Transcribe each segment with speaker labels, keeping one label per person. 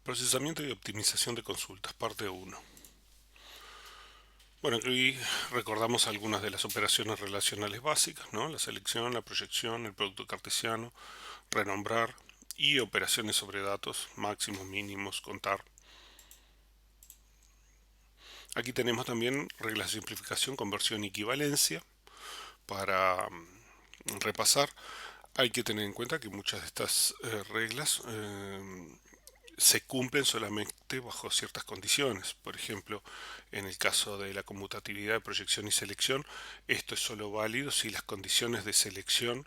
Speaker 1: Procesamiento y optimización de consultas, parte 1. Bueno, aquí recordamos algunas de las operaciones relacionales básicas, ¿no? La selección, la proyección, el producto cartesiano, renombrar y operaciones sobre datos, máximos, mínimos, contar. Aquí tenemos también reglas de simplificación, conversión y equivalencia. Para repasar, hay que tener en cuenta que muchas de estas reglas se cumplen solamente bajo ciertas condiciones. Por ejemplo, en el caso de la conmutatividad de proyección y selección, esto es solo válido si las condiciones de selección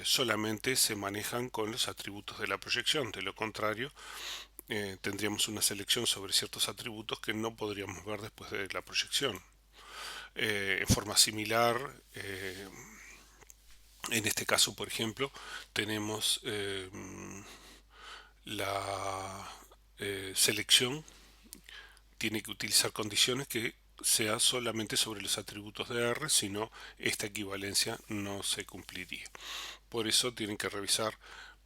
Speaker 1: solamente se manejan con los atributos de la proyección. De lo contrario, tendríamos una selección sobre ciertos atributos que no podríamos ver después de la proyección. En forma similar, en este caso, por ejemplo, tenemos la selección tiene que utilizar condiciones que sea solamente sobre los atributos de R, si no, esta equivalencia no se cumpliría. Por eso tienen que revisar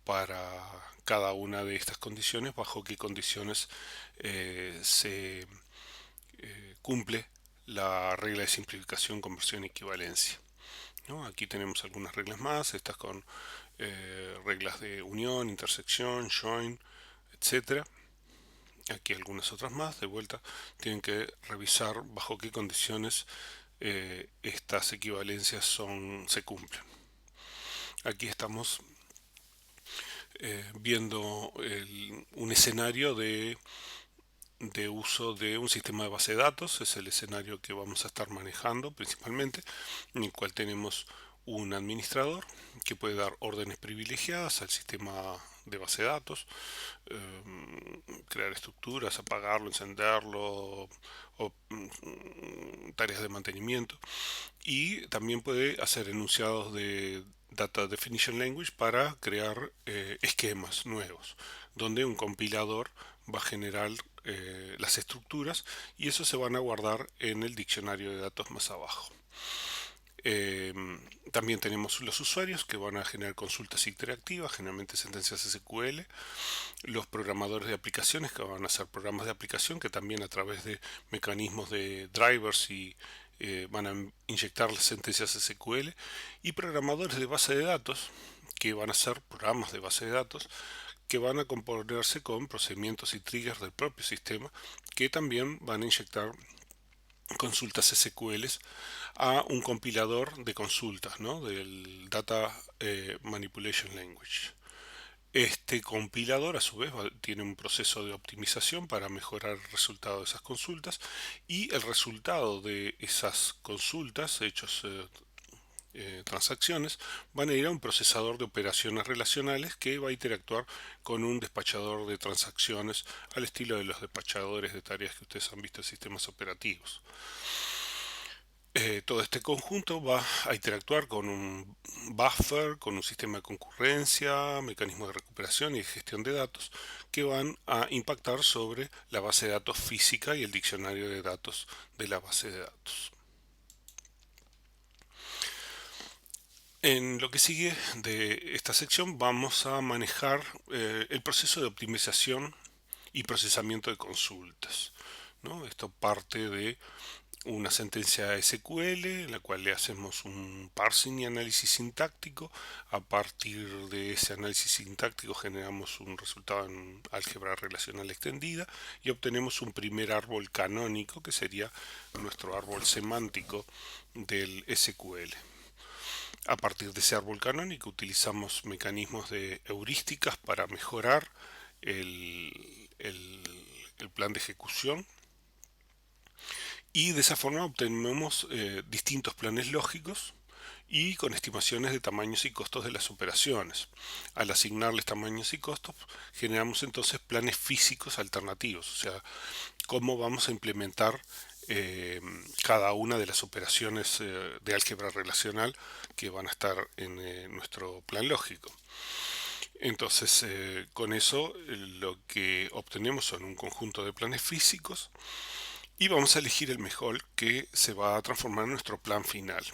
Speaker 1: para cada una de estas condiciones bajo qué condiciones se cumple la regla de simplificación, conversión y equivalencia, ¿no? Aquí tenemos algunas reglas más, estas con reglas de unión, intersección, join, etcétera. Aquí algunas otras más, de vuelta, tienen que revisar bajo qué condiciones estas equivalencias se cumplen. Aquí estamos viendo un escenario de uso de un sistema de base de datos, es el escenario que vamos a estar manejando principalmente, en el cual tenemos un administrador que puede dar órdenes privilegiadas al sistema de base de datos, crear estructuras, apagarlo, encenderlo, o tareas de mantenimiento, y también puede hacer enunciados de Data Definition Language para crear esquemas nuevos, donde un compilador va a generar las estructuras y eso se van a guardar en el diccionario de datos más abajo. Eh, También tenemos los usuarios que van a generar consultas interactivas, generalmente sentencias SQL, los programadores de aplicaciones que van a hacer programas de aplicación que también a través de mecanismos de drivers y van a inyectar las sentencias SQL, y programadores de base de datos que van a hacer programas de base de datos que van a componerse con procedimientos y triggers del propio sistema que también van a inyectar consultas SQL a un compilador de consultas, ¿no? Del Data Manipulation Language. Este compilador a su vez tiene un proceso de optimización para mejorar el resultado de esas consultas, y el resultado de esas consultas, hechos transacciones, van a ir a un procesador de operaciones relacionales que va a interactuar con un despachador de transacciones al estilo de los despachadores de tareas que ustedes han visto en sistemas operativos. Todo este conjunto va a interactuar con un buffer, con un sistema de concurrencia, mecanismos de recuperación y de gestión de datos que van a impactar sobre la base de datos física y el diccionario de datos de la base de datos. En lo que sigue de esta sección vamos a manejar el proceso de optimización y procesamiento de consultas, ¿no? Esto parte de una sentencia SQL en la cual le hacemos un parsing y análisis sintáctico. A partir de ese análisis sintáctico generamos un resultado en álgebra relacional extendida y obtenemos un primer árbol canónico que sería nuestro árbol semántico del SQL. A partir de ese árbol canónico utilizamos mecanismos de heurísticas para mejorar el plan de ejecución, y de esa forma obtenemos distintos planes lógicos y con estimaciones de tamaños y costos de las operaciones. Al asignarles tamaños y costos, generamos entonces planes físicos alternativos, o sea, cómo vamos a implementar cada una de las operaciones de álgebra relacional que van a estar en nuestro plan lógico. Entonces, con eso lo que obtenemos son un conjunto de planes físicos y vamos a elegir el mejor que se va a transformar en nuestro plan final.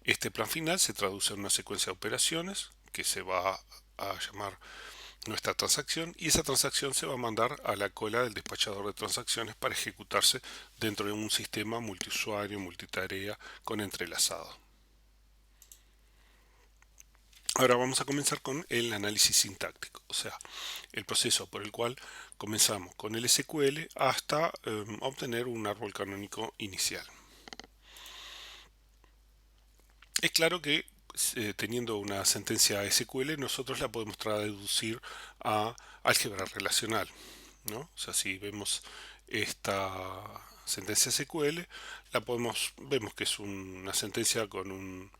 Speaker 1: Este plan final se traduce en una secuencia de operaciones que se va a llamar nuestra transacción y esa transacción se va a mandar a la cola del despachador de transacciones para ejecutarse dentro de un sistema multiusuario, multitarea con entrelazado. Ahora vamos a comenzar con el análisis sintáctico, o sea, el proceso por el cual comenzamos con el SQL hasta obtener un árbol canónico inicial. Es claro que teniendo una sentencia SQL nosotros la podemos traducir a álgebra relacional, ¿no? O sea, si vemos esta sentencia SQL, vemos que es una sentencia con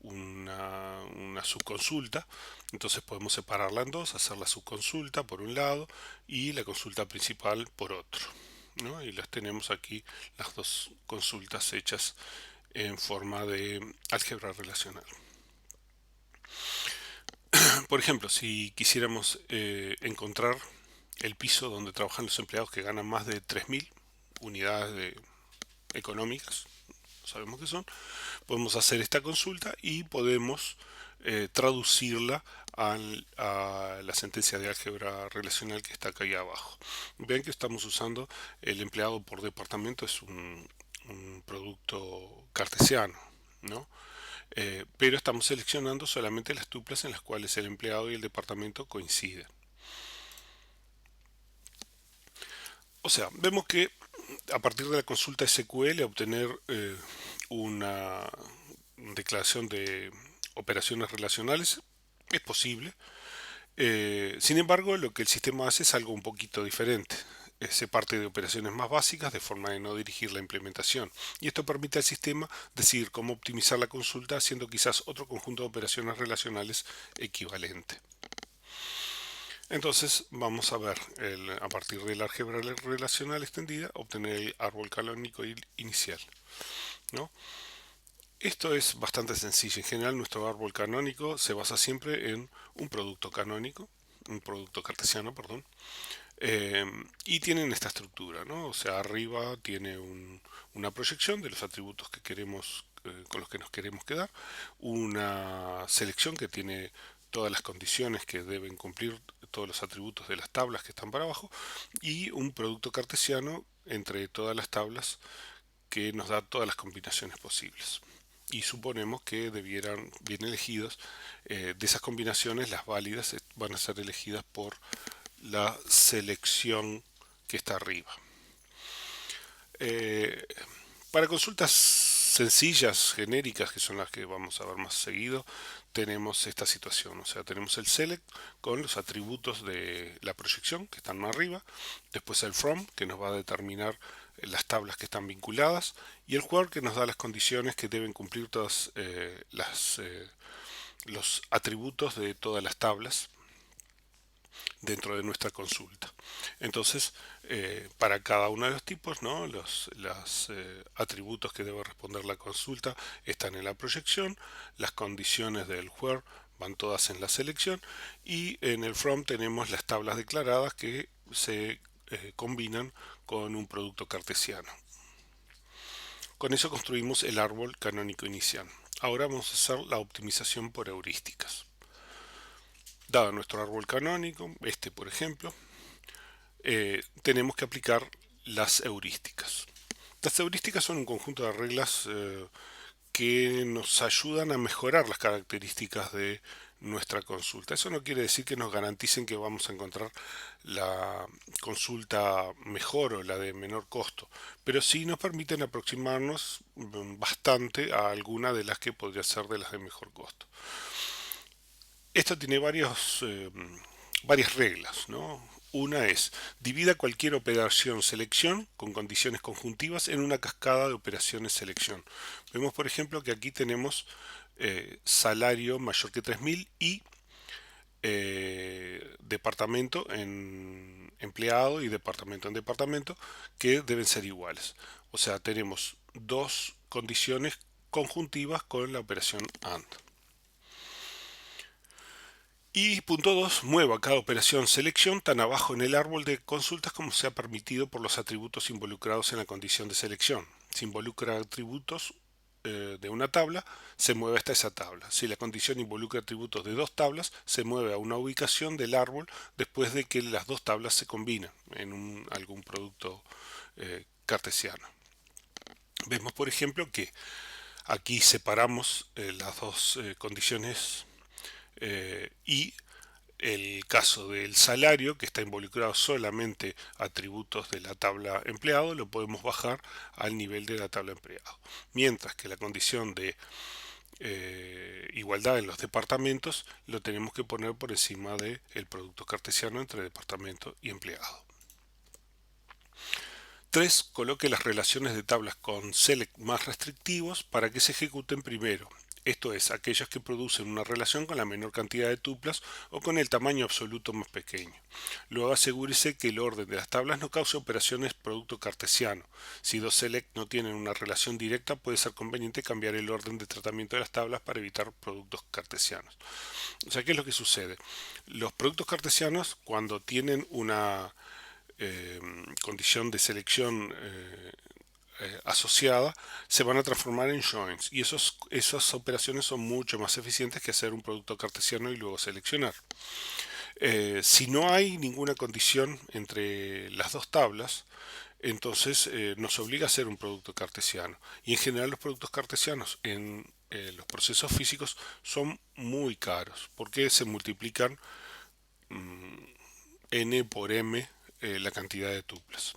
Speaker 1: una subconsulta, entonces podemos separarla en dos, hacer la subconsulta por un lado y la consulta principal por otro, ¿no? Y las tenemos aquí, las dos consultas hechas en forma de álgebra relacional. Por ejemplo, si quisiéramos encontrar el piso donde trabajan los empleados que ganan más de 3.000 unidades económicas, sabemos que son, podemos hacer esta consulta y podemos traducirla a la sentencia de álgebra relacional que está acá ahí abajo. Ven que estamos usando el empleado por departamento, es un producto cartesiano, ¿no? Pero estamos seleccionando solamente las tuplas en las cuales el empleado y el departamento coinciden. O sea, vemos que a partir de la consulta SQL obtener una declaración de operaciones relacionales es posible. Sin embargo, lo que el sistema hace es algo un poquito diferente. Se parte de operaciones más básicas de forma de no dirigir la implementación. Y esto permite al sistema decidir cómo optimizar la consulta haciendo quizás otro conjunto de operaciones relacionales equivalente. Entonces vamos a ver a partir del álgebra relacional extendida obtener el árbol canónico inicial, ¿no? Esto es bastante sencillo. En general nuestro árbol canónico se basa siempre en un producto canónico, un producto cartesiano, perdón, y tienen esta estructura, ¿no? O sea, arriba tiene una proyección de los atributos que queremos, con los que nos queremos quedar, una selección que tiene todas las condiciones que deben cumplir todos los atributos de las tablas que están para abajo y un producto cartesiano entre todas las tablas que nos da todas las combinaciones posibles. Y suponemos que debieran, bien elegidos, de esas combinaciones las válidas van a ser elegidas por la selección que está arriba. Para consultas sencillas, genéricas, que son las que vamos a ver más seguido, tenemos esta situación, o sea, tenemos el select con los atributos de la proyección que están más arriba, después el from que nos va a determinar las tablas que están vinculadas y el where que nos da las condiciones que deben cumplir todas los atributos de todas las tablas dentro de nuestra consulta. Entonces, para cada uno de los tipos, ¿no? Los atributos que debe responder la consulta están en la proyección, las condiciones del where van todas en la selección y en el from tenemos las tablas declaradas que se combinan con un producto cartesiano. Con eso construimos el árbol canónico inicial. Ahora vamos a hacer la optimización por heurísticas. Dado nuestro árbol canónico, este por ejemplo, tenemos que aplicar las heurísticas. Las heurísticas son un conjunto de reglas que nos ayudan a mejorar las características de nuestra consulta. Eso no quiere decir que nos garanticen que vamos a encontrar la consulta mejor o la de menor costo, pero sí nos permiten aproximarnos bastante a alguna de las que podría ser de las de mejor costo. Esto tiene varias reglas, ¿no? Una es, divida cualquier operación selección con condiciones conjuntivas en una cascada de operaciones selección. Vemos, por ejemplo, que aquí tenemos salario mayor que 3.000 y departamento en empleado y departamento en departamento que deben ser iguales. O sea, tenemos dos condiciones conjuntivas con la operación AND. Y punto 2, mueva cada operación selección tan abajo en el árbol de consultas como sea permitido por los atributos involucrados en la condición de selección. Si involucra atributos de una tabla, se mueve hasta esa tabla. Si la condición involucra atributos de dos tablas, se mueve a una ubicación del árbol después de que las dos tablas se combinan en algún producto cartesiano. Vemos, por ejemplo, que aquí separamos las dos condiciones y el caso del salario, que está involucrado solamente atributos de la tabla empleado, lo podemos bajar al nivel de la tabla empleado. Mientras que la condición de igualdad en los departamentos lo tenemos que poner por encima del producto cartesiano entre departamento y empleado. 3. Coloque las relaciones de tablas con select más restrictivos para que se ejecuten primero. Esto es, aquellas que producen una relación con la menor cantidad de tuplas o con el tamaño absoluto más pequeño. Luego asegúrese que el orden de las tablas no cause operaciones producto cartesiano. Si dos select no tienen una relación directa, puede ser conveniente cambiar el orden de tratamiento de las tablas para evitar productos cartesianos. O sea, ¿qué es lo que sucede? Los productos cartesianos, cuando tienen una condición de selección asociada, se van a transformar en joins y esas operaciones son mucho más eficientes que hacer un producto cartesiano y luego seleccionar. Si no hay ninguna condición entre las dos tablas, entonces nos obliga a hacer un producto cartesiano. Y en general los productos cartesianos en los procesos físicos son muy caros porque se multiplican n por m la cantidad de tuplas,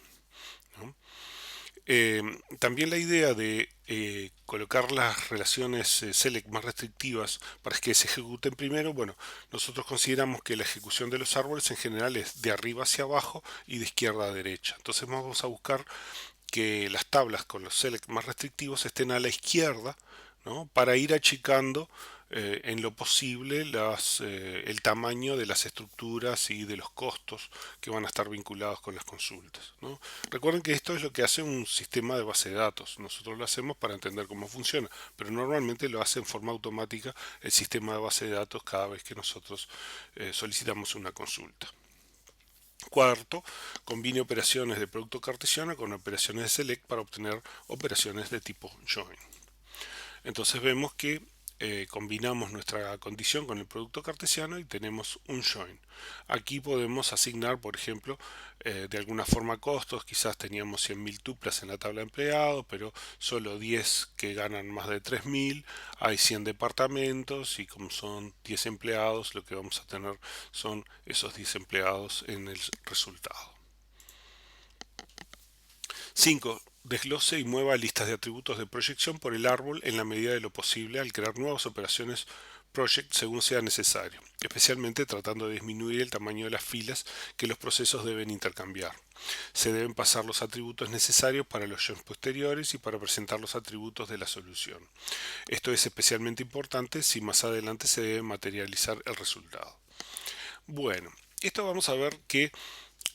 Speaker 1: ¿no? También la idea de colocar las relaciones select más restrictivas para que se ejecuten primero, bueno, nosotros consideramos que la ejecución de los árboles en general es de arriba hacia abajo y de izquierda a derecha. Entonces vamos a buscar que las tablas con los select más restrictivos estén a la izquierda, ¿no? Para ir achicando en lo posible el tamaño de las estructuras y de los costos que van a estar vinculados con las consultas, ¿no? Recuerden que esto es lo que hace un sistema de base de datos. Nosotros lo hacemos para entender cómo funciona, pero normalmente lo hace en forma automática el sistema de base de datos cada vez que nosotros solicitamos una consulta. Cuarto, combine operaciones de producto cartesiano con operaciones de select para obtener operaciones de tipo join. Entonces vemos que combinamos nuestra condición con el producto cartesiano y tenemos un join. Aquí podemos asignar, por ejemplo, de alguna forma costos. Quizás teníamos 100.000 tuplas en la tabla de empleados, pero solo 10 que ganan más de 3.000. Hay 100 departamentos y como son 10 empleados, lo que vamos a tener son esos 10 empleados en el resultado. 5. Desglose y mueva listas de atributos de proyección por el árbol en la medida de lo posible al crear nuevas operaciones project según sea necesario, especialmente tratando de disminuir el tamaño de las filas que los procesos deben intercambiar. Se deben pasar los atributos necesarios para los joins posteriores y para presentar los atributos de la solución. Esto es especialmente importante si más adelante se debe materializar el resultado. Bueno, esto vamos a ver que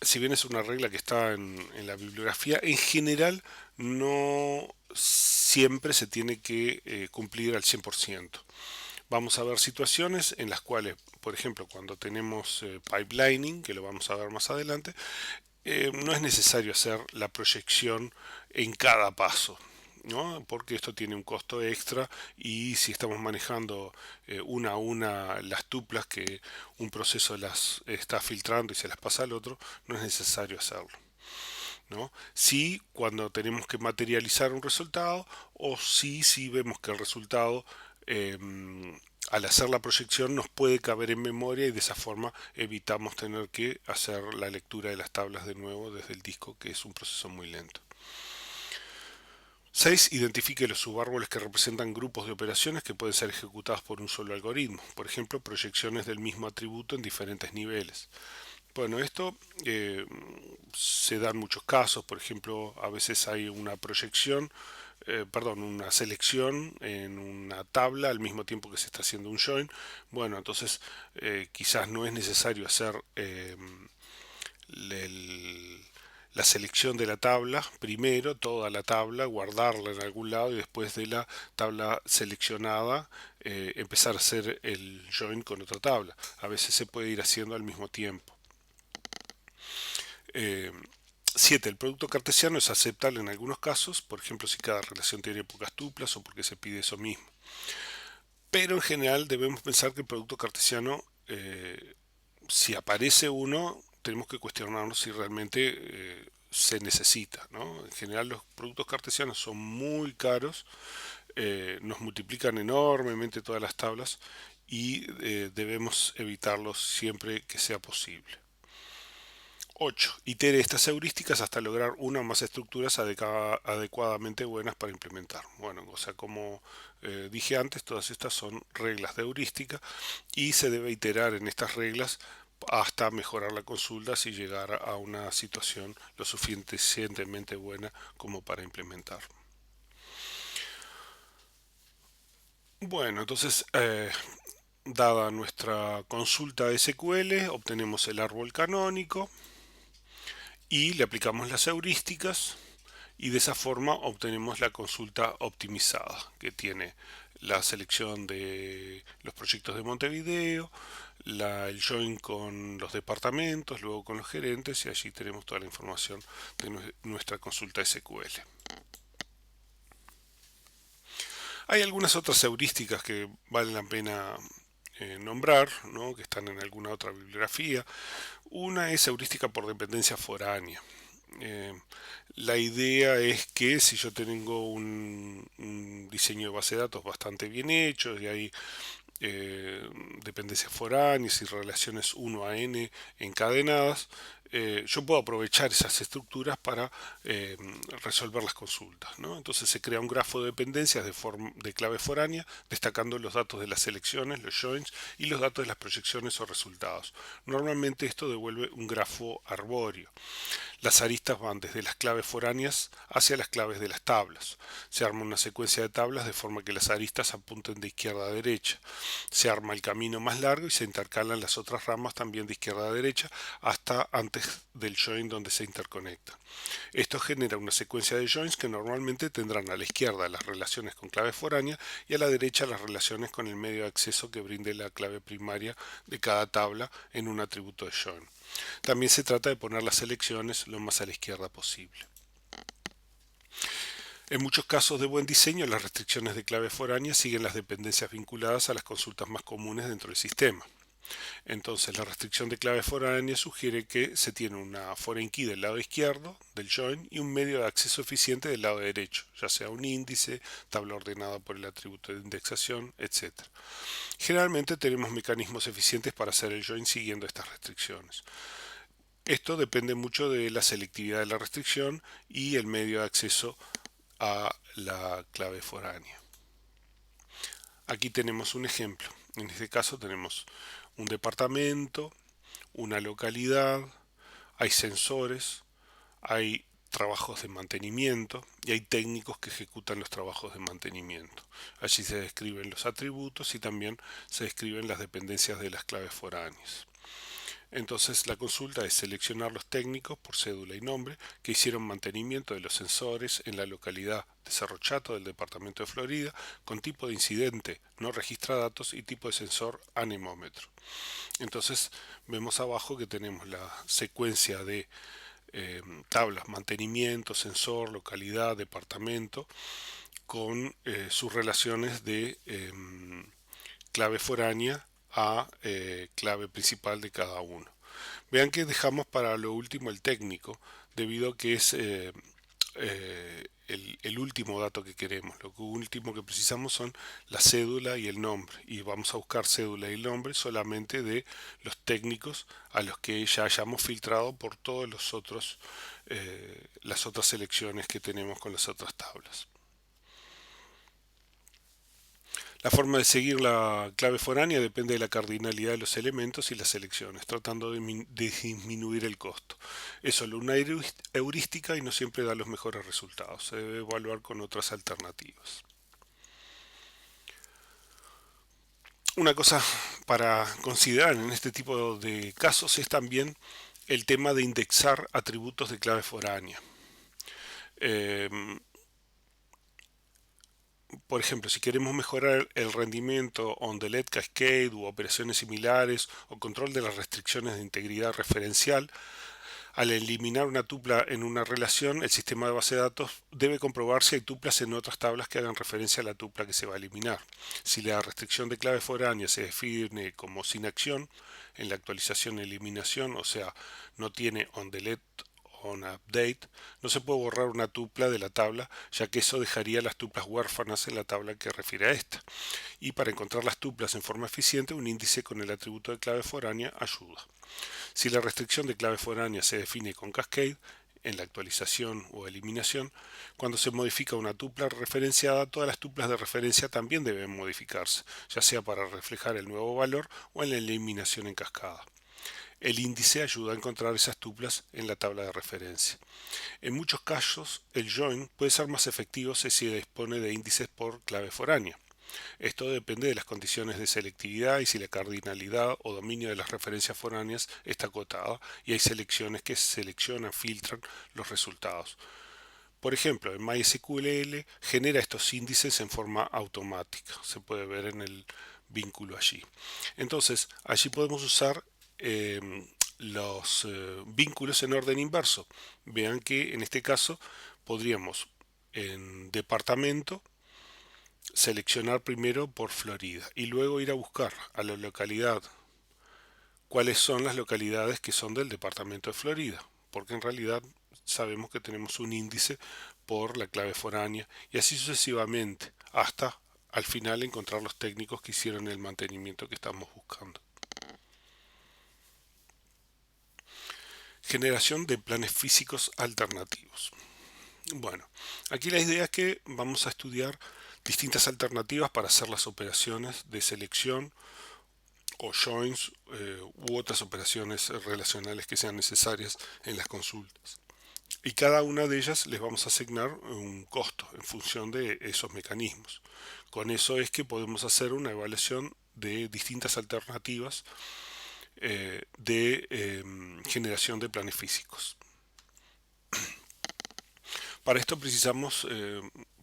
Speaker 1: si bien es una regla que está en la bibliografía, en general no siempre se tiene que cumplir al 100%. Vamos a ver situaciones en las cuales, por ejemplo, cuando tenemos pipelining, que lo vamos a ver más adelante, no es necesario hacer la proyección en cada paso, ¿no? Porque esto tiene un costo extra y si estamos manejando una a una las tuplas que un proceso las está filtrando y se las pasa al otro, no es necesario hacerlo, ¿no? Sí, cuando tenemos que materializar un resultado o sí vemos que el resultado eh, al hacer la proyección nos puede caber en memoria y de esa forma evitamos tener que hacer la lectura de las tablas de nuevo desde el disco, que es un proceso muy lento. 6. Identifique los subárboles que representan grupos de operaciones que pueden ser ejecutadas por un solo algoritmo, por ejemplo, proyecciones del mismo atributo en diferentes niveles. Bueno, esto se da en muchos casos, por ejemplo, a veces hay una proyección, una selección en una tabla al mismo tiempo que se está haciendo un join. Bueno, entonces quizás no es necesario hacer el, la selección de la tabla, primero toda la tabla, guardarla en algún lado y después de la tabla seleccionada empezar a hacer el join con otra tabla. A veces se puede ir haciendo al mismo tiempo. Eh, 7. El producto cartesiano es aceptable en algunos casos, por ejemplo si cada relación tiene pocas tuplas o porque se pide eso mismo. Pero en general debemos pensar que el producto cartesiano, si aparece uno, tenemos que cuestionarnos si realmente se necesita, ¿no? En general los productos cartesianos son muy caros, nos multiplican enormemente todas las tablas y debemos evitarlos siempre que sea posible. 8. Itere estas heurísticas hasta lograr una o más estructuras adecuadamente buenas para implementar. Bueno, o sea, como dije antes, todas estas son reglas de heurística y se debe iterar en estas reglas hasta mejorar la consulta y llegar a una situación lo suficientemente buena como para implementar. Bueno, entonces, dada nuestra consulta SQL, obtenemos el árbol canónico y le aplicamos las heurísticas y de esa forma obtenemos la consulta optimizada que tiene la selección de los proyectos de Montevideo, el join con los departamentos, luego con los gerentes y allí tenemos toda la información de nuestra consulta SQL. Hay algunas otras heurísticas que valen la pena nombrar, ¿no? Que están en alguna otra bibliografía. Una es heurística por dependencia foránea. Eh, la idea es que si yo tengo un diseño de base de datos bastante bien hecho y hay dependencias foráneas y relaciones 1 a n encadenadas, yo puedo aprovechar esas estructuras para resolver las consultas, ¿no? Entonces se crea un grafo de dependencias de clave foránea, destacando los datos de las selecciones, los joins y los datos de las proyecciones o resultados. Normalmente esto devuelve un grafo arbóreo. Las aristas van desde las claves foráneas hacia las claves de las tablas. Se arma una secuencia de tablas de forma que las aristas apunten de izquierda a derecha. Se arma el camino más largo y se intercalan las otras ramas también de izquierda a derecha hasta antes del join donde se interconectan. Esto genera una secuencia de joins que normalmente tendrán a la izquierda las relaciones con clave foránea y a la derecha las relaciones con el medio de acceso que brinde la clave primaria de cada tabla en un atributo de join. También se trata de poner las selecciones lo más a la izquierda posible. En muchos casos de buen diseño, las restricciones de clave foránea siguen las dependencias vinculadas a las consultas más comunes dentro del sistema. Entonces, la restricción de clave foránea sugiere que se tiene una foreign key del lado izquierdo del join y un medio de acceso eficiente del lado derecho, ya sea un índice, tabla ordenada por el atributo de indexación, etc. Generalmente tenemos mecanismos eficientes para hacer el join siguiendo estas restricciones. Esto depende mucho de la selectividad de la restricción y el medio de acceso a la clave foránea. Aquí tenemos un ejemplo. En este caso tenemos un departamento, una localidad, hay sensores, hay trabajos de mantenimiento y hay técnicos que ejecutan los trabajos de mantenimiento. Allí se describen los atributos y también se describen las dependencias de las claves foráneas. Entonces la consulta es seleccionar los técnicos por cédula y nombre que hicieron mantenimiento de los sensores en la localidad de Cerro Chato del departamento de Florida con tipo de incidente no registra datos y tipo de sensor anemómetro. Entonces vemos abajo que tenemos la secuencia de tablas mantenimiento, sensor, localidad, departamento con sus relaciones de clave foránea a clave principal de cada uno. Vean que dejamos para lo último el técnico, debido a que es el último dato que queremos. Lo último que precisamos son la cédula y el nombre. Y vamos a buscar cédula y nombre solamente de los técnicos a los que ya hayamos filtrado por todos los otros, las otras selecciones que tenemos con las otras tablas. La forma de seguir la clave foránea depende de la cardinalidad de los elementos y las selecciones, tratando de disminuir el costo. Es solo una heurística y no siempre da los mejores resultados. Se debe evaluar con otras alternativas. Una cosa para considerar en este tipo de casos es también el tema de indexar atributos de clave foránea. Eh, por ejemplo, si queremos mejorar el rendimiento on the LED cascade u operaciones similares o control de las restricciones de integridad referencial, Al eliminar una tupla en una relación, el sistema de base de datos debe comprobar si hay tuplas en otras tablas que hagan referencia a la tupla que se va a eliminar. Si la restricción de clave foránea se define como sin acción en la actualización y eliminación, o sea, no tiene onDelete onUpdate, no se puede borrar una tupla de la tabla, ya que eso dejaría las tuplas huérfanas en la tabla que refiere a esta. Y para encontrar las tuplas en forma eficiente, un índice con el atributo de clave foránea ayuda. Si la restricción de clave foránea se define con cascade, en la actualización o eliminación, cuando se modifica una tupla referenciada, todas las tuplas de referencia también deben modificarse, ya sea para reflejar el nuevo valor o en la eliminación en cascada. El índice ayuda a encontrar esas tuplas en la tabla de referencia. En muchos casos, el join puede ser más efectivo si se dispone de índices por clave foránea. Esto depende de las condiciones de selectividad y si la cardinalidad o dominio de las referencias foráneas está acotada y hay selecciones que filtran los resultados. Por ejemplo, en MySQL genera estos índices en forma automática. Se puede ver en el vínculo allí. Entonces, allí podemos usar eh, los vínculos en orden inverso. Vean que en este caso podríamos en departamento seleccionar primero por Florida y luego ir a buscar a la localidad cuáles son las localidades que son del departamento de Florida, porque en realidad sabemos que tenemos un índice por la clave foránea y así sucesivamente hasta al final encontrar los técnicos que hicieron el mantenimiento que estamos buscando. Generación de planes físicos alternativos. Bueno, aquí la idea es que vamos a estudiar distintas alternativas para hacer las operaciones de selección o joins u otras operaciones relacionales que sean necesarias en las consultas. Y cada una de ellas les vamos a asignar un costo en función de esos mecanismos. Con eso es que podemos hacer una evaluación de distintas alternativas de generación de planes físicos. Para esto precisamos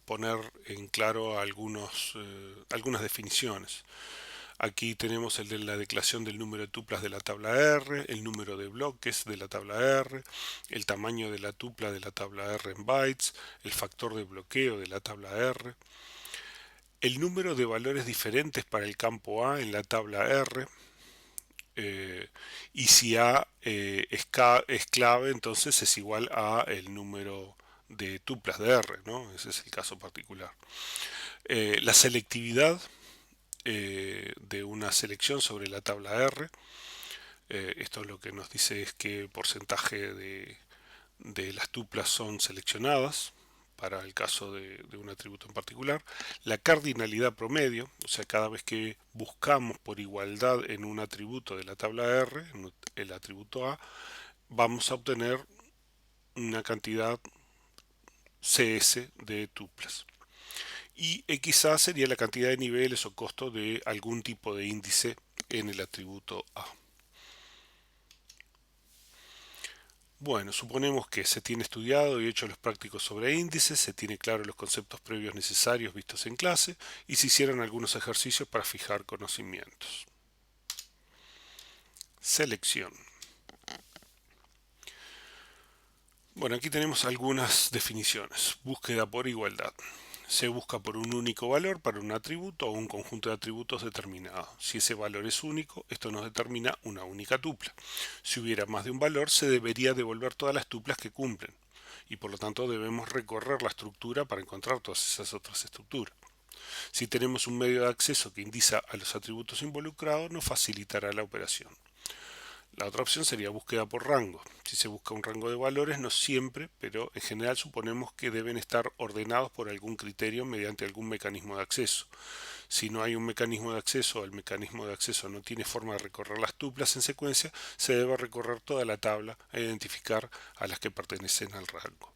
Speaker 1: poner en claro algunas definiciones. Aquí tenemos el de la declaración del número de tuplas de la tabla R, el número de bloques de la tabla R, el tamaño de la tupla de la tabla R en bytes, el factor de bloqueo de la tabla R, el número de valores diferentes para el campo A en la tabla R, y si A es clave, entonces es igual a el número de tuplas de R, ¿no? Ese es el caso particular. La selectividad de una selección sobre la tabla R. Esto lo que nos dice es qué porcentaje de las tuplas son seleccionadas para el caso de un atributo en particular. La cardinalidad promedio, o sea, cada vez que buscamos por igualdad en un atributo de la tabla R, en el atributo A, vamos a obtener una cantidad CS de tuplas. Y XA sería la cantidad de niveles o costo de algún tipo de índice en el atributo A. Bueno, suponemos que se tiene estudiado y hecho los prácticos sobre índices, se tiene claro los conceptos previos necesarios vistos en clase y se hicieron algunos ejercicios para fijar conocimientos. Selección. Bueno, aquí tenemos algunas definiciones. Búsqueda por igualdad. Se busca por un único valor para un atributo o un conjunto de atributos determinado. Si ese valor es único, esto nos determina una única tupla. Si hubiera más de un valor, se debería devolver todas las tuplas que cumplen, y por lo tanto debemos recorrer la estructura para encontrar todas esas otras estructuras. Si tenemos un medio de acceso que indica a los atributos involucrados, nos facilitará la operación. La otra opción sería búsqueda por rango. Si se busca un rango de valores, no siempre, pero en general suponemos que deben estar ordenados por algún criterio mediante algún mecanismo de acceso. Si no hay un mecanismo de acceso o el mecanismo de acceso no tiene forma de recorrer las tuplas en secuencia, se debe recorrer toda la tabla e identificar a las que pertenecen al rango.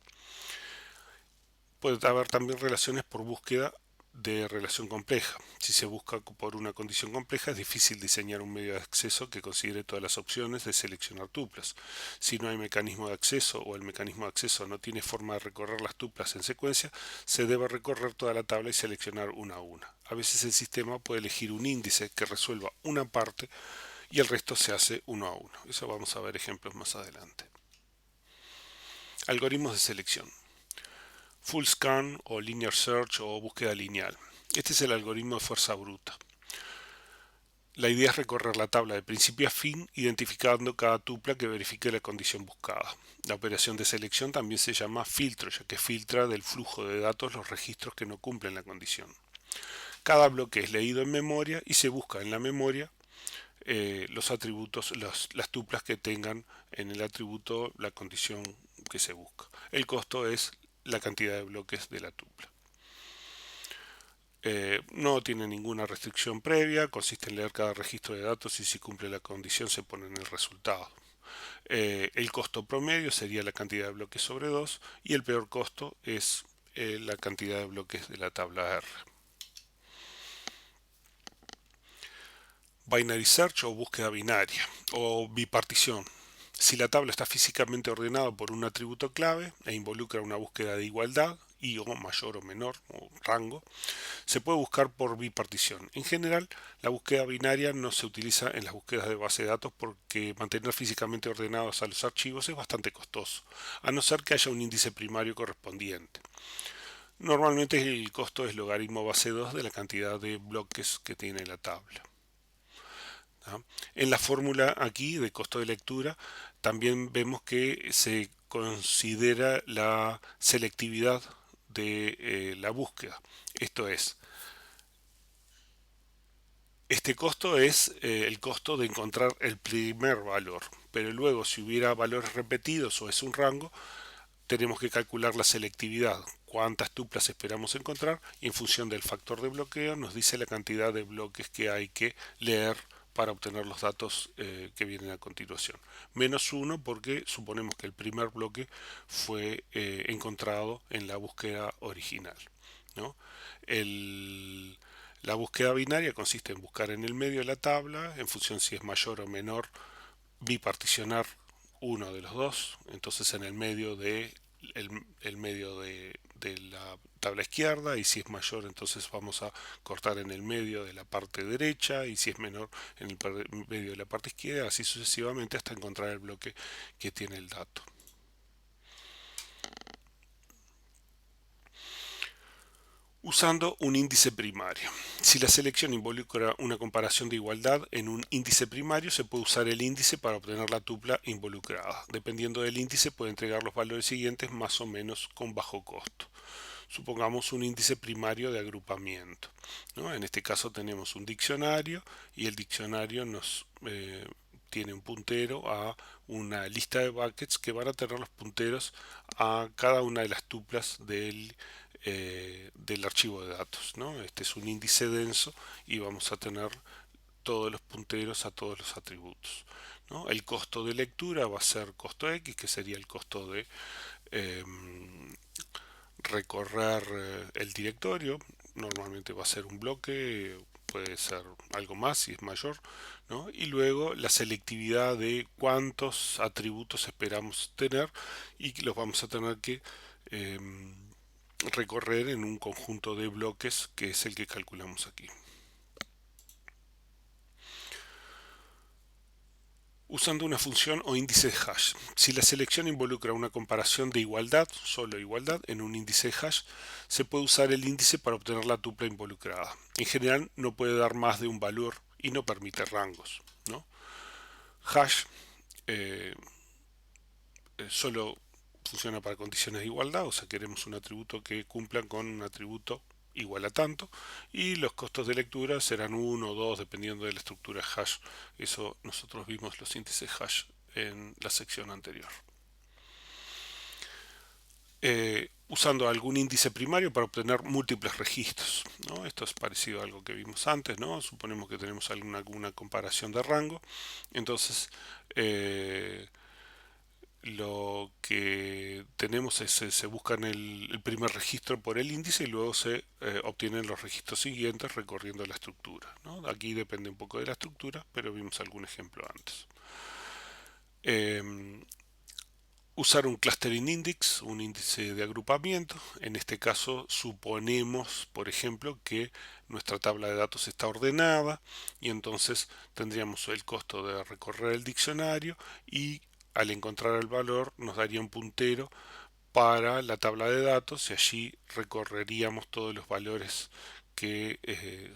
Speaker 1: Puede haber también relaciones por búsqueda de relación compleja. Si se busca por una condición compleja, es difícil diseñar un medio de acceso que considere todas las opciones de seleccionar tuplas. Si no hay mecanismo de acceso o el mecanismo de acceso no tiene forma de recorrer las tuplas en secuencia, se debe recorrer toda la tabla y seleccionar una a una. A veces el sistema puede elegir un índice que resuelva una parte y el resto se hace uno a uno. Eso vamos a ver ejemplos más adelante. Algoritmos de selección. Full scan o linear search o búsqueda lineal. Este es el algoritmo de fuerza bruta. La idea es recorrer la tabla de principio a fin, identificando cada tupla que verifique la condición buscada. La operación de selección también se llama filtro, ya que filtra del flujo de datos los registros que no cumplen la condición. Cada bloque es leído en memoria y se busca en la memoria los atributos, las tuplas que tengan en el atributo la condición que se busca. El costo es la cantidad de bloques de la tupla. No tiene ninguna restricción previa, consiste en leer cada registro de datos y si cumple la condición se pone en el resultado. El costo promedio sería la cantidad de bloques sobre 2 y el peor costo es la cantidad de bloques de la tabla R. Binary search o búsqueda binaria o bipartición. Si la tabla está físicamente ordenada por un atributo clave e involucra una búsqueda de igualdad y o mayor o menor o rango, se puede buscar por bipartición. En general, la búsqueda binaria no se utiliza en las búsquedas de base de datos porque mantener físicamente ordenados a los archivos es bastante costoso, a no ser que haya un índice primario correspondiente. Normalmente el costo es logaritmo base 2 de la cantidad de bloques que tiene la tabla. En la fórmula aquí de costo de lectura también vemos que se considera la selectividad de la búsqueda. Esto es, este costo es el costo de encontrar el primer valor, pero luego si hubiera valores repetidos o es un rango, tenemos que calcular la selectividad, cuántas tuplas esperamos encontrar y en función del factor de bloqueo nos dice la cantidad de bloques que hay que leer para obtener los datos que vienen a continuación. Menos uno porque suponemos que el primer bloque fue encontrado en la búsqueda original, ¿no? La búsqueda binaria consiste en buscar en el medio de la tabla, en función si es mayor o menor, biparticionar uno de los dos, entonces en el medio de el medio de la tabla izquierda y si es mayor entonces vamos a cortar en el medio de la parte derecha y si es menor en el medio de la parte izquierda, así sucesivamente hasta encontrar el bloque que tiene el dato. Usando un índice primario. Si la selección involucra una comparación de igualdad en un índice primario, se puede usar el índice para obtener la tupla involucrada. Dependiendo del índice, puede entregar los valores siguientes más o menos con bajo costo. Supongamos un índice primario de agrupamiento, ¿no? En este caso tenemos un diccionario y el diccionario nos tiene un puntero a una lista de buckets que van a tener los punteros a cada una de las tuplas del archivo de datos, ¿no? Este es un índice denso y vamos a tener todos los punteros a todos los atributos, ¿no? El costo de lectura va a ser costo X, que sería el costo de eh, recorrer el directorio. Normalmente va a ser un bloque, puede ser algo más si es mayor, ¿no? Y luego la selectividad de cuántos atributos esperamos tener y los vamos a tener que eh, recorrer en un conjunto de bloques que es el que calculamos aquí. Usando una función o índice de hash. Si la selección involucra una comparación de igualdad, solo igualdad, en un índice de hash, se puede usar el índice para obtener la tupla involucrada. En general no puede dar más de un valor y no permite rangos, ¿no? Hash eh, solo funciona para condiciones de igualdad, o sea, queremos un atributo que cumpla con un atributo igual a tanto, y los costos de lectura serán 1 o 2 dependiendo de la estructura hash. Eso nosotros vimos los índices hash en la sección anterior. Usando algún índice primario para obtener múltiples registros, ¿no? Esto es parecido a algo que vimos antes, ¿no? Suponemos que tenemos alguna comparación de rango, entonces lo que tenemos es se buscan el primer registro por el índice y luego se obtienen los registros siguientes recorriendo la estructura, ¿no? Aquí depende un poco de la estructura, pero vimos algún ejemplo antes. Eh, Usar un clustering index, un índice de agrupamiento. En este caso suponemos, por ejemplo, que nuestra tabla de datos está ordenada y entonces tendríamos el costo de recorrer el diccionario y al encontrar el valor nos daría un puntero para la tabla de datos y allí recorreríamos todos los valores que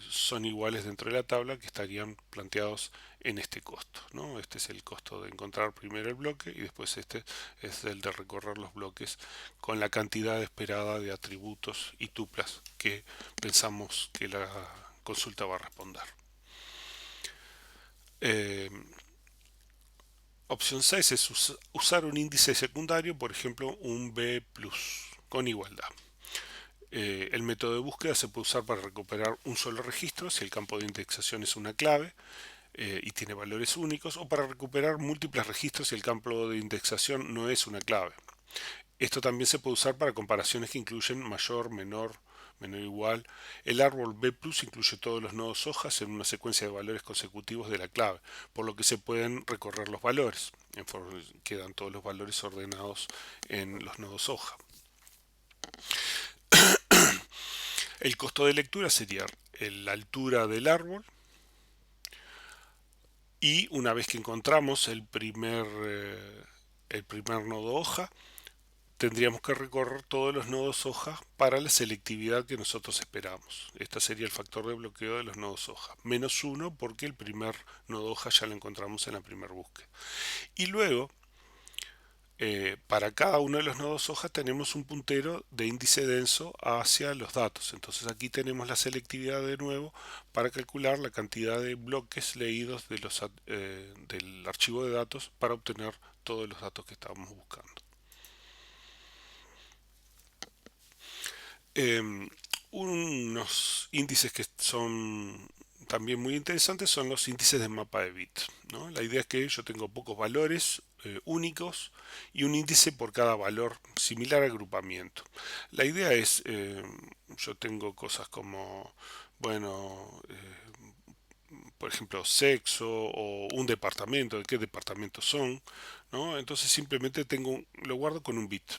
Speaker 1: son iguales dentro de la tabla que estarían planteados en este costo, ¿no? Este es el costo de encontrar primero el bloque y después este es el de recorrer los bloques con la cantidad esperada de atributos y tuplas que pensamos que la consulta va a responder. Eh, Opción 6 es usar un índice secundario, por ejemplo un B+, con igualdad. El método de búsqueda se puede usar para recuperar un solo registro si el campo de indexación es una clave y tiene valores únicos, o para recuperar múltiples registros si el campo de indexación no es una clave. Esto también se puede usar para comparaciones que incluyen mayor, menor, menor o igual. El árbol B+ incluye todos los nodos hojas en una secuencia de valores consecutivos de la clave, por lo que se pueden recorrer los valores. Quedan todos los valores ordenados en los nodos hoja. El costo de lectura sería la altura del árbol y una vez que encontramos el primer nodo hoja, tendríamos que recorrer todos los nodos hoja para la selectividad que nosotros esperamos. Este sería el factor de bloqueo de los nodos hoja. -1 porque el primer nodo hoja ya lo encontramos en la primera búsqueda. Y luego, para cada uno de los nodos hoja tenemos un puntero de índice denso hacia los datos. Entonces aquí tenemos la selectividad de nuevo para calcular la cantidad de bloques leídos del archivo de datos para obtener todos los datos que estábamos buscando. Unos índices que son también muy interesantes son los índices de mapa de bit, ¿no? La idea es que yo tengo pocos valores únicos y un índice por cada valor, similar al agrupamiento. La idea es, yo tengo cosas como, bueno, por ejemplo, sexo o un departamento, de qué departamentos son, ¿no? Entonces simplemente lo guardo con un bit.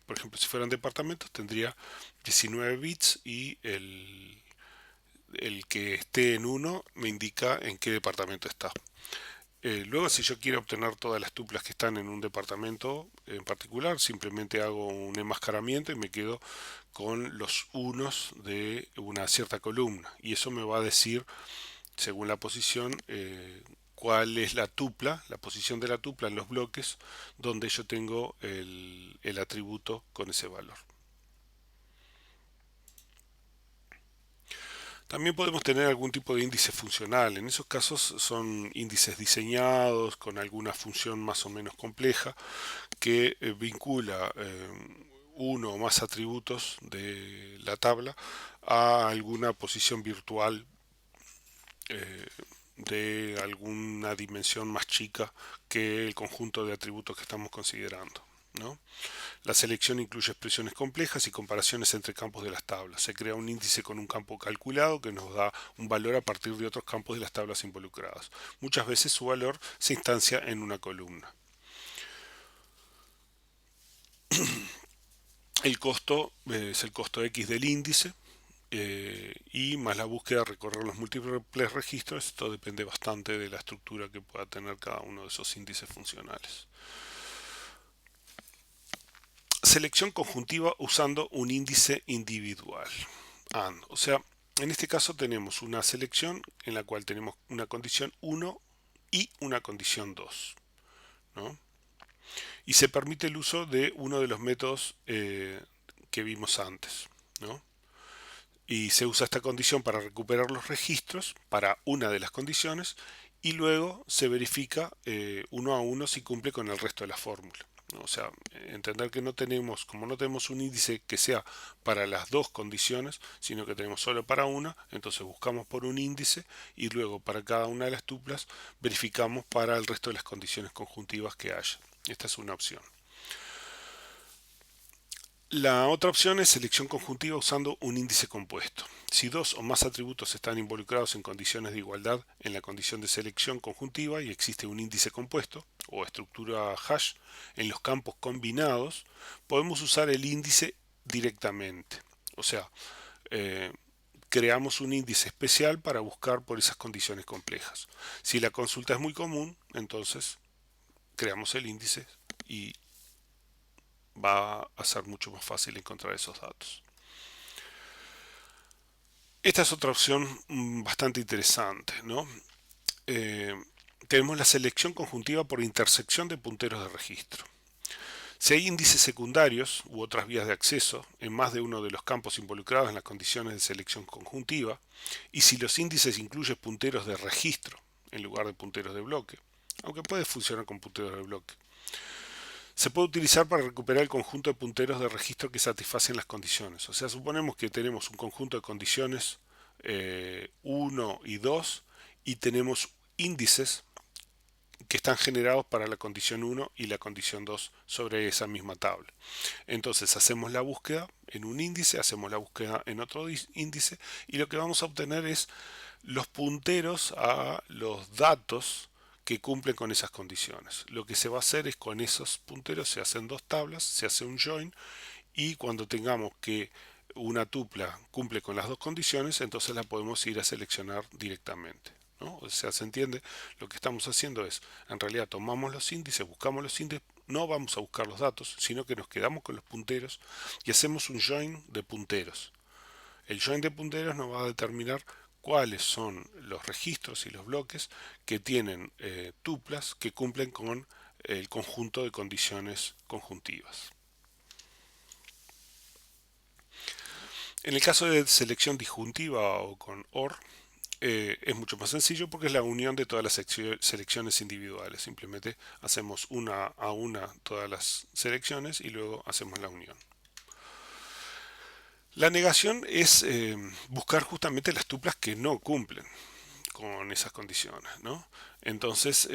Speaker 1: Por ejemplo, si fueran departamentos tendría 19 bits y el que esté en 1 me indica en qué departamento está. Luego, si yo quiero obtener todas las tuplas que están en un departamento en particular, simplemente hago un enmascaramiento y me quedo con los unos de una cierta columna. Y eso me va a decir, según la posición, cuál es la tupla, la posición de la tupla en los bloques donde yo tengo el atributo con ese valor. También podemos tener algún tipo de índice funcional. En esos casos son índices diseñados con alguna función más o menos compleja que vincula uno o más atributos de la tabla a alguna posición virtual eh, de alguna dimensión más chica que el conjunto de atributos que estamos considerando, ¿no? La selección incluye expresiones complejas y comparaciones entre campos de las tablas. Se crea un índice con un campo calculado que nos da un valor a partir de otros campos de las tablas involucradas. Muchas veces su valor se instancia en una columna. El costo es el costo X del índice y más la búsqueda de recorrer los múltiples registros. Esto depende bastante de la estructura que pueda tener cada uno de esos índices funcionales. Selección conjuntiva usando un índice individual. AND. O sea, en este caso tenemos una selección en la cual tenemos una condición 1 y una condición 2, ¿no? Y se permite el uso de uno de los métodos que vimos antes, ¿no? Y se usa esta condición para recuperar los registros para una de las condiciones y luego se verifica uno a uno si cumple con el resto de la fórmula. O sea, entender que como no tenemos un índice que sea para las dos condiciones, sino que tenemos solo para una, entonces buscamos por un índice y luego para cada una de las tuplas verificamos para el resto de las condiciones conjuntivas que haya. Esta es una opción. La otra opción es selección conjuntiva usando un índice compuesto. Si dos o más atributos están involucrados en condiciones de igualdad en la condición de selección conjuntiva y existe un índice compuesto o estructura hash en los campos combinados, podemos usar el índice directamente. O sea, eh, creamos un índice especial para buscar por esas condiciones complejas. Si la consulta es muy común, entonces creamos el índice y va a ser mucho más fácil encontrar esos datos. Esta es otra opción bastante interesante, ¿no? Eh, Tenemos la selección conjuntiva por intersección de punteros de registro. Si hay índices secundarios u otras vías de acceso en más de uno de los campos involucrados en las condiciones de selección conjuntiva, y si los índices incluyen punteros de registro en lugar de punteros de bloque, aunque puede funcionar con punteros de bloque, se puede utilizar para recuperar el conjunto de punteros de registro que satisfacen las condiciones. O sea, suponemos que tenemos un conjunto de condiciones 1 y 2 y tenemos índices que están generados para la condición 1 y la condición 2 sobre esa misma tabla. Entonces hacemos la búsqueda en un índice, hacemos la búsqueda en otro índice y lo que vamos a obtener es los punteros a los datos que cumplen con esas condiciones. Lo que se va a hacer es con esos punteros se hacen dos tablas, se hace un join y cuando tengamos que una tupla cumple con las dos condiciones, entonces la podemos ir a seleccionar directamente, ¿no? O sea, se entiende, lo que estamos haciendo es, en realidad tomamos los índices, buscamos los índices, no vamos a buscar los datos, sino que nos quedamos con los punteros y hacemos un join de punteros. El join de punteros nos va a determinar cuáles son los registros y los bloques que tienen tuplas que cumplen con el conjunto de condiciones conjuntivas. En el caso de selección disjuntiva o con OR, es mucho más sencillo porque es la unión de todas las selecciones individuales. Simplemente hacemos una a una todas las selecciones y luego hacemos la unión. La negación es buscar justamente las tuplas que no cumplen con esas condiciones, ¿no? Entonces,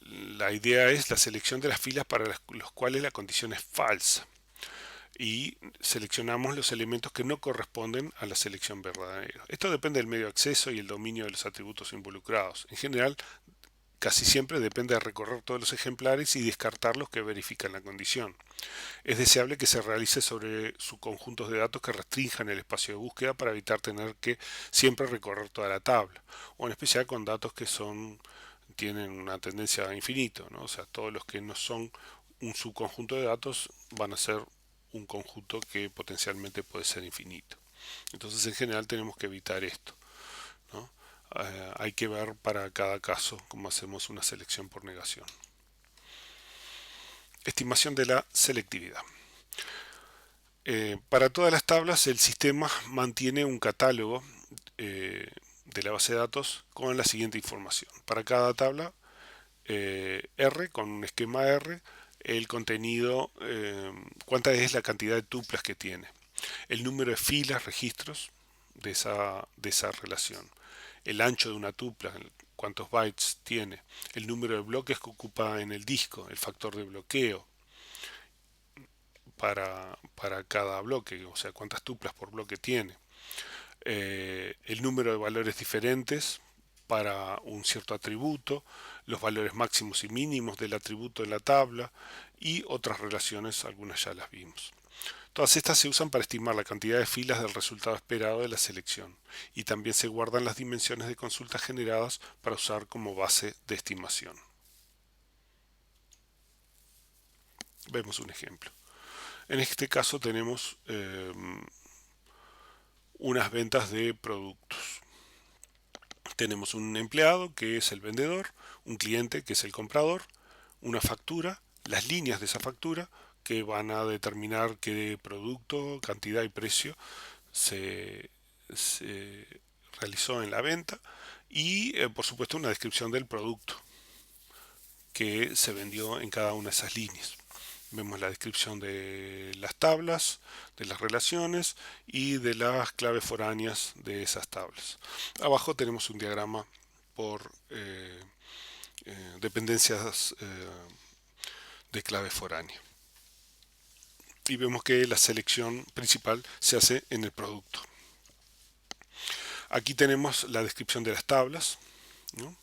Speaker 1: la idea es la selección de las filas para los cuales la condición es falsa y seleccionamos los elementos que no corresponden a la selección verdadera. Esto depende del medio de acceso y el dominio de los atributos involucrados. En general, casi siempre depende de recorrer todos los ejemplares y descartar los que verifican la condición. Es deseable que se realice sobre subconjuntos de datos que restrinjan el espacio de búsqueda para evitar tener que siempre recorrer toda la tabla, o en especial con datos que tienen una tendencia a infinito, ¿no? O sea, todos los que no son un subconjunto de datos van a ser un conjunto que potencialmente puede ser infinito. Entonces, en general tenemos que evitar esto, ¿no? Hay que ver para cada caso cómo hacemos una selección por negación. Estimación de la selectividad. Para todas las tablas el sistema mantiene un catálogo de la base de datos con la siguiente información. Para cada tabla R, con un esquema R, el contenido, cuánta es la cantidad de tuplas que tiene, el número de filas, registros de esa relación, el ancho de una tupla, cuántos bytes tiene, el número de bloques que ocupa en el disco, el factor de bloqueo para cada bloque, o sea, cuántas tuplas por bloque tiene, el número de valores diferentes para un cierto atributo, los valores máximos y mínimos del atributo de la tabla y otras relaciones, algunas ya las vimos. Todas estas se usan para estimar la cantidad de filas del resultado esperado de la selección y también se guardan las dimensiones de consulta generadas para usar como base de estimación. Vemos un ejemplo. En este caso tenemos unas ventas de productos. Tenemos un empleado que es el vendedor, un cliente que es el comprador, una factura, las líneas de esa factura que van a determinar qué producto, cantidad y precio se realizó en la venta y por supuesto una descripción del producto que se vendió en cada una de esas líneas. Vemos la descripción de las tablas, de las relaciones y de las claves foráneas de esas tablas. Abajo tenemos un diagrama por dependencias de clave foránea. Y vemos que la selección principal se hace en el producto. Aquí tenemos la descripción de las tablas, ¿no?,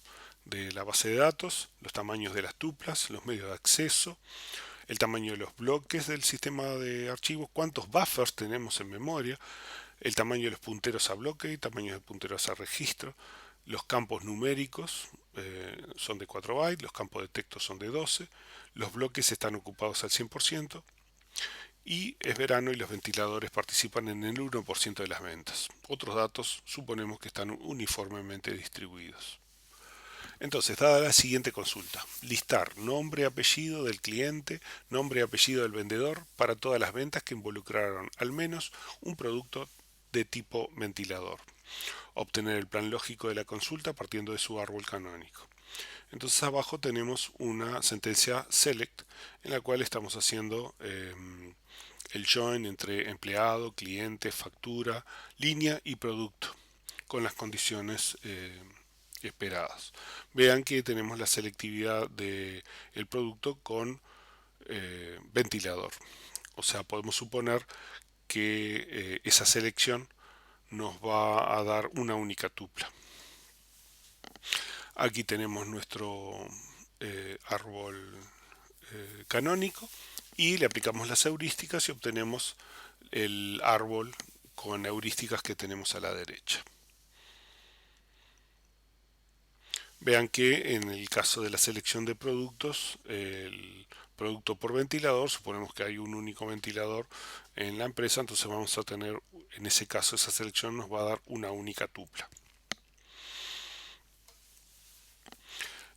Speaker 1: de la base de datos, los tamaños de las tuplas, los medios de acceso, el tamaño de los bloques del sistema de archivos, cuántos buffers tenemos en memoria, el tamaño de los punteros a bloque y tamaños de punteros a registro, los campos numéricos, son de 4 bytes, los campos de texto son de 12, los bloques están ocupados al 100% y es verano y los ventiladores participan en el 1% de las ventas. Otros datos suponemos que están uniformemente distribuidos. Entonces, dada la siguiente consulta, listar nombre y apellido del cliente, nombre y apellido del vendedor para todas las ventas que involucraron al menos un producto de tipo ventilador. Obtener el plan lógico de la consulta partiendo de su árbol canónico. Entonces abajo tenemos una sentencia select en la cual estamos haciendo el join entre empleado, cliente, factura, línea y producto con las condiciones esperadas. Vean que tenemos la selectividad del producto con ventilador. O sea, podemos suponer que esa selección nos va a dar una única tupla. Aquí tenemos nuestro árbol canónico y le aplicamos las heurísticas y obtenemos el árbol con heurísticas que tenemos a la derecha. Vean que en el caso de la selección de productos, el producto por ventilador, suponemos que hay un único ventilador en la empresa, entonces vamos a tener, en ese caso, esa selección nos va a dar una única tupla.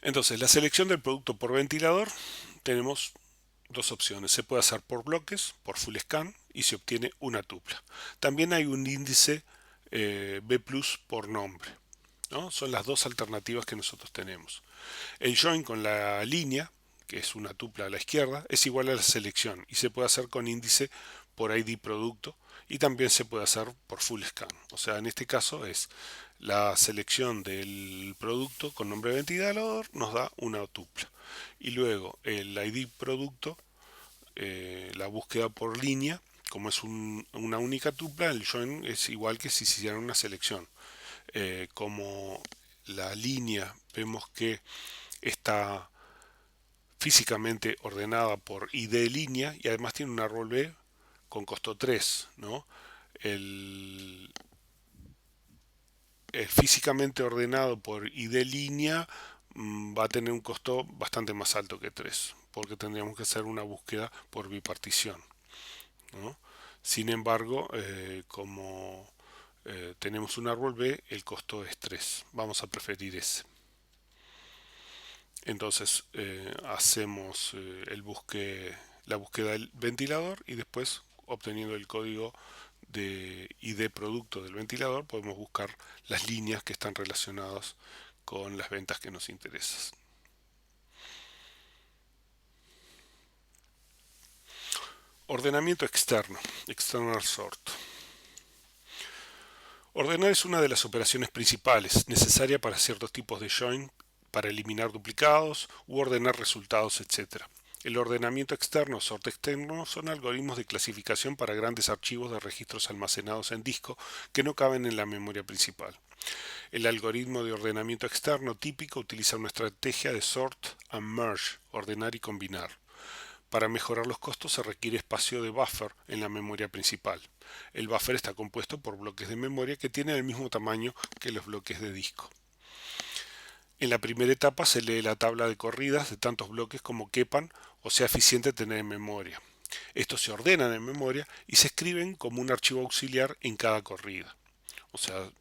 Speaker 1: Entonces, la selección del producto por ventilador, tenemos dos opciones. Se puede hacer por bloques, por full scan, y se obtiene una tupla. También hay un índice B+ por nombre, ¿no? Son las dos alternativas que nosotros tenemos. El join con la línea, que es una tupla a la izquierda, es igual a la selección y se puede hacer con índice por ID producto y también se puede hacer por full scan. O sea, en este caso es la selección del producto con nombre de ventilador nos da una tupla. Y luego el ID producto, la búsqueda por línea, como es una única tupla, el join es igual que si se hiciera una selección. Como la línea vemos que está físicamente ordenada por ID línea y además tiene un árbol B con costo 3, ¿no? El, el físicamente ordenado por ID línea va a tener un costo bastante más alto que 3, porque tendríamos que hacer una búsqueda por bipartición, ¿no? Sin embargo, como tenemos un árbol B, el costo es 3. Vamos a preferir ese. Entonces hacemos la búsqueda del ventilador y después, obteniendo el código de ID producto del ventilador, podemos buscar las líneas que están relacionadas con las ventas que nos interesan. Ordenamiento externo, external sort. Ordenar es una de las operaciones principales, necesaria para ciertos tipos de join, para eliminar duplicados u ordenar resultados, etc. El ordenamiento externo o sort externo son algoritmos de clasificación para grandes archivos de registros almacenados en disco que no caben en la memoria principal. El algoritmo de ordenamiento externo típico utiliza una estrategia de sort and merge, ordenar y combinar. Para mejorar los costos se requiere espacio de buffer en la memoria principal. El buffer está compuesto por bloques de memoria que tienen el mismo tamaño que los bloques de disco. En la primera etapa se lee la tabla de corridas de tantos bloques como quepan o sea eficiente tener en memoria. Estos se ordenan en memoria y se escriben como un archivo auxiliar en cada corrida. O sea,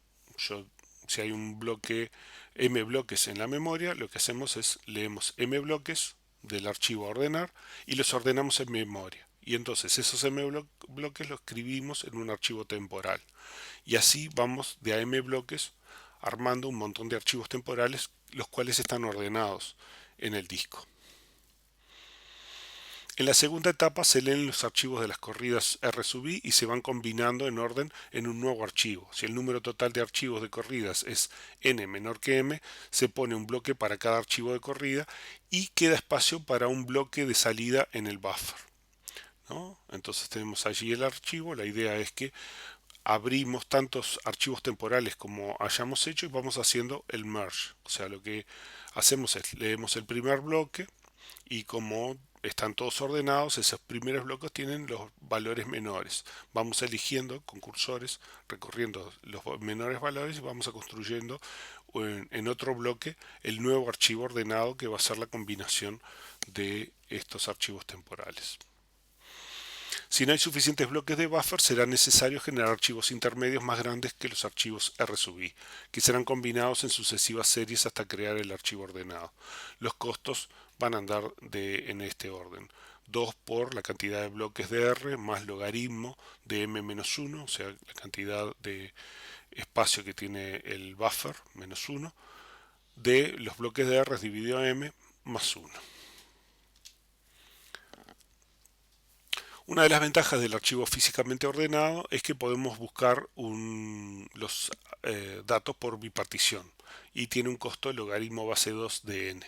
Speaker 1: si hay un bloque m bloques en la memoria, lo que hacemos es leemos m bloques del archivo a ordenar y los ordenamos en memoria. Y entonces esos m bloques los escribimos en un archivo temporal. Y así vamos de a m bloques armando un montón de archivos temporales, los cuales están ordenados en el disco. En la segunda etapa se leen los archivos de las corridas R sub i y se van combinando en orden en un nuevo archivo. Si el número total de archivos de corridas es n menor que m, se pone un bloque para cada archivo de corrida y queda espacio para un bloque de salida en el buffer, ¿no? Entonces tenemos allí el archivo. La idea es que abrimos tantos archivos temporales como hayamos hecho y vamos haciendo el merge. O sea, lo que hacemos es leemos el primer bloque, y como están todos ordenados, esos primeros bloques tienen los valores menores. Vamos eligiendo con cursores, recorriendo los menores valores y vamos a construyendo en otro bloque el nuevo archivo ordenado que va a ser la combinación de estos archivos temporales. Si no hay suficientes bloques de buffer, será necesario generar archivos intermedios más grandes que los archivos R sub i, que serán combinados en sucesivas series hasta crear el archivo ordenado. Los costos van a andar en este orden. 2 por la cantidad de bloques de R más logaritmo de m-1, o sea, la cantidad de espacio que tiene el buffer, menos 1, de los bloques de R dividido m más 1. Una de las ventajas del archivo físicamente ordenado es que podemos buscar los datos por bipartición y tiene un costo logaritmo base 2 de n.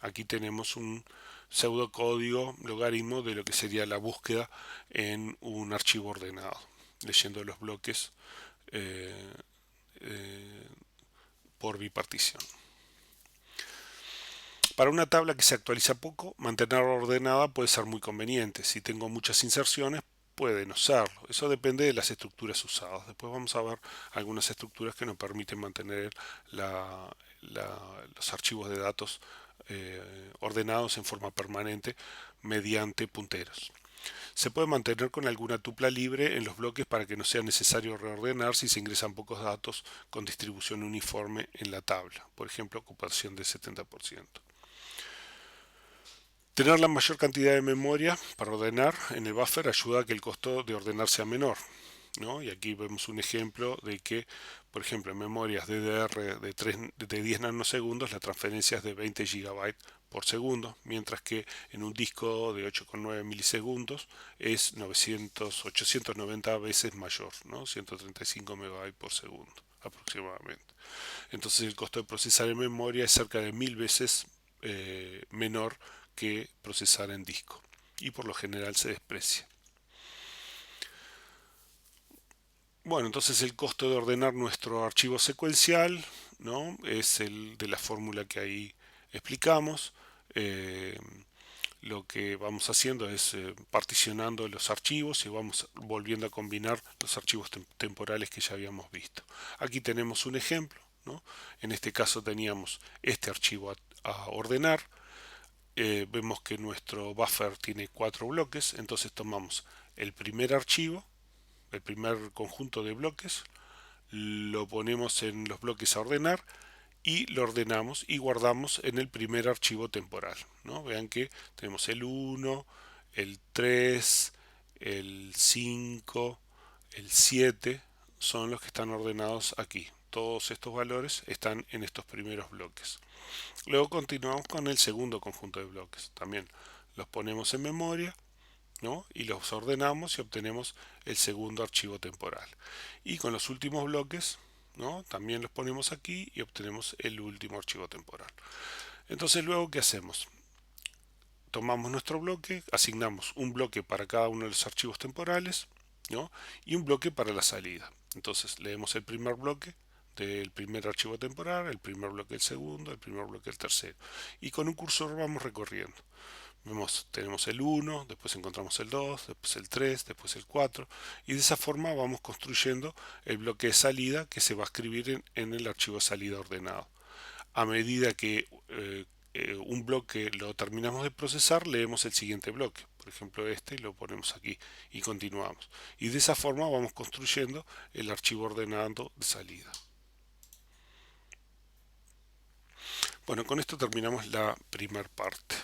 Speaker 1: Aquí tenemos un pseudocódigo logaritmo de lo que sería la búsqueda en un archivo ordenado, leyendo los bloques eh, eh, por bipartición. Para una tabla que se actualiza poco, mantenerla ordenada puede ser muy conveniente. Si tengo muchas inserciones, puede no serlo. Eso depende de las estructuras usadas. Después vamos a ver algunas estructuras que nos permiten mantener los archivos de datos ordenados en forma permanente mediante punteros. Se puede mantener con alguna tupla libre en los bloques para que no sea necesario reordenar si se ingresan pocos datos con distribución uniforme en la tabla, por ejemplo, ocupación del 70%. Tener la mayor cantidad de memoria para ordenar en el buffer ayuda a que el costo de ordenar sea menor, ¿no? Y aquí vemos un ejemplo de que, por ejemplo, en memorias DDR de 10 nanosegundos la transferencia es de 20 GB por segundo, mientras que en un disco de 8,9 milisegundos es 890 veces mayor, ¿no? 135 MB por segundo aproximadamente. Entonces el costo de procesar en memoria es cerca de 1000 veces menor que procesar en disco y por lo general se desprecia. Bueno, entonces el costo de ordenar nuestro archivo secuencial, ¿no? Es el de la fórmula que ahí explicamos. Eh, lo que vamos haciendo es particionando los archivos y vamos volviendo a combinar los archivos temporales que ya habíamos visto. Aquí tenemos un ejemplo, ¿no? En este caso teníamos este archivo a ordenar. Vemos que nuestro buffer tiene 4 bloques, entonces tomamos el primer archivo, el primer conjunto de bloques, lo ponemos en los bloques a ordenar y lo ordenamos y guardamos en el primer archivo temporal, ¿no? Vean que tenemos el 1, el 3, el 5, el 7, son los que están ordenados aquí. Todos estos valores están en estos primeros bloques. Luego continuamos con el segundo conjunto de bloques. También los ponemos en memoria, ¿no? Y los ordenamos y obtenemos el segundo archivo temporal. Y con los últimos bloques, ¿no? También los ponemos aquí y obtenemos el último archivo temporal. Entonces luego, ¿qué hacemos? Tomamos nuestro bloque, asignamos un bloque para cada uno de los archivos temporales, ¿no? Y un bloque para la salida. Entonces leemos el primer bloque del primer archivo temporal, el primer bloque del segundo, el primer bloque del tercero. Y con un cursor vamos recorriendo. Tenemos el 1, después encontramos el 2, después el 3, después el 4 y de esa forma vamos construyendo el bloque de salida que se va a escribir en el archivo salida ordenado. A medida que un bloque lo terminamos de procesar, leemos el siguiente bloque, por ejemplo este, y lo ponemos aquí y continuamos. Y de esa forma vamos construyendo el archivo ordenado de salida. Bueno, con esto terminamos la primera parte.